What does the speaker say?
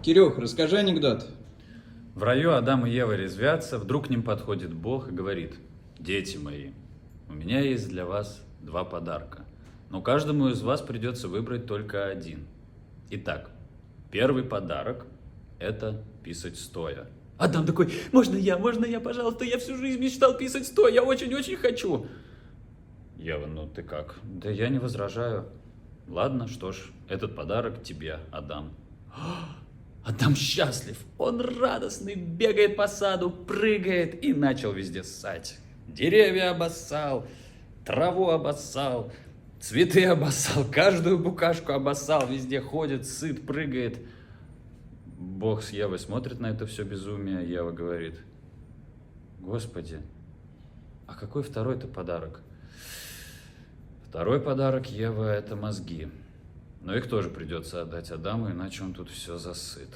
Кирюх, расскажи анекдот. В раю Адам и Ева резвятся, вдруг к ним подходит Бог и говорит: «Дети мои, у меня есть для вас два подарка, но каждому из вас придется выбрать только один. Итак, первый подарок – это писать стоя». Адам такой: можно я, пожалуйста, я всю жизнь мечтал писать стоя, я очень-очень хочу. Ева: ну ты как? Да я не возражаю. Ладно, что ж, этот подарок тебе, Адам. Адам счастлив, он радостный, бегает по саду, прыгает и начал везде ссать. Деревья обоссал, траву обоссал, цветы обоссал, каждую букашку обоссал, везде ходит, сыт, прыгает. Бог с Евой смотрит на это все безумие, Ева говорит: Господи, а какой второй-то подарок? Второй подарок, Ева, это мозги. Но их тоже придется отдать Адаму, иначе он тут все засыт.